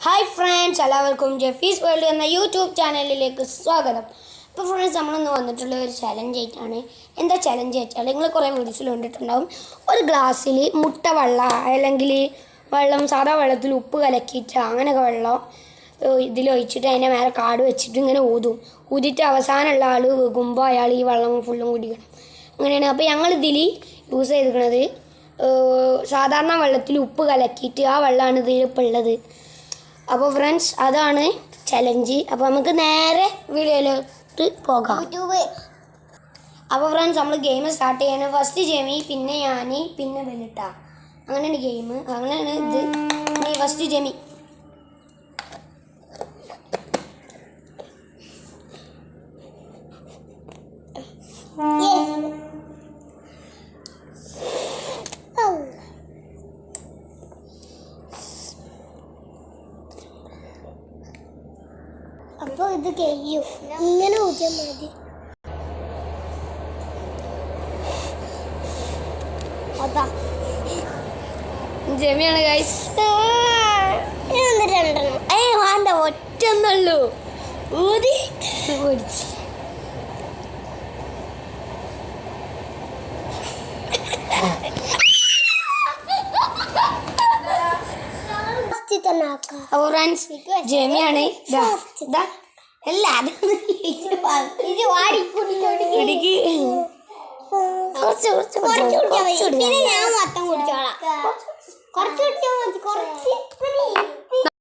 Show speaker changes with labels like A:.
A: Hi friends, എല്ലാവർക്കും ജെഫീസ് world എന്ന YouTube ചാനലിലേക്ക് സ്വാഗതം. അപ്പോൾ ഫ്രണ്ട്സ്, നമ്മളിന്ന് വന്നിട്ടുള്ള ഒരു ചലഞ്ച് ആയിട്ടാണ്. എന്താ ചലഞ്ച് വെച്ചാൽ നിങ്ങൾ കുറേ വീഡിയോസിൽ കണ്ടിട്ടുണ്ടാവും. ഒരു ഗ്ലാസ്സിൽ മുട്ട വെള്ളം അല്ലെങ്കിൽ വെള്ളം സാധാ വെള്ളത്തിൽ ഉപ്പ് കലക്കിയിട്ട് അങ്ങനെയൊക്കെ വെള്ളം ഇതിലൊഴിച്ചിട്ട് അതിൻ്റെ മേലെ കാട് വെച്ചിട്ട് ഇങ്ങനെ ഊതിയിട്ട് അവസാനമുള്ള ആൾ വെക്കുമ്പോൾ അയാൾ ഈ വെള്ളം ഫുള്ളും കുടിക്കണം. അങ്ങനെയാണ്. അപ്പോൾ ഞങ്ങളിതിൽ യൂസ് ചെയ്തിരിക്കുന്നത് സാധാരണ വെള്ളത്തിൽ ഉപ്പ് കലക്കിയിട്ട് ആ വെള്ളമാണ് ഇതിലിപ്പോൾ ഉള്ളത്. അപ്പോൾ ഫ്രണ്ട്സ്, അതാണ് ചലഞ്ച്. അപ്പോൾ നമുക്ക് നേരെ വീഡിയോയിലോട്ട് പോകാം. അപ്പോൾ ഫ്രണ്ട്സ്, നമ്മൾ ഗെയിം സ്റ്റാർട്ട് ചെയ്യണം. ഫസ്റ്റ് ജെമി, പിന്നെ ഞാൻ, പിന്നെ ബെന്നിട്ട. അങ്ങനെയാണ് ഗെയിം. അങ്ങനെയാണ് ഇത്. ഫസ്റ്റ് ജെമി.
B: അപ്പോൾ ഇത് കഴിയും. ഇങ്ങനെ ഊതിയാൽ മതി. അതാ
A: ജെമിയാണ് ഗൈസ്.
B: രണ്ടെണ്ണം
A: വേണ്ട, ഒറ്റൊന്നുള്ളൂ. ഊതി ഓടിച്ച് അപ്പോൾ ഫ്രണ്ട്സ്, ജെമിയാണ്.
B: അല്ല, ഇത്
A: ഇടിക്ക്
B: ഞാൻ മൊത്തം കുടിച്ചോളാം. കുറച്ച് കുടിച്ചാൽ മതി. കുറച്ച്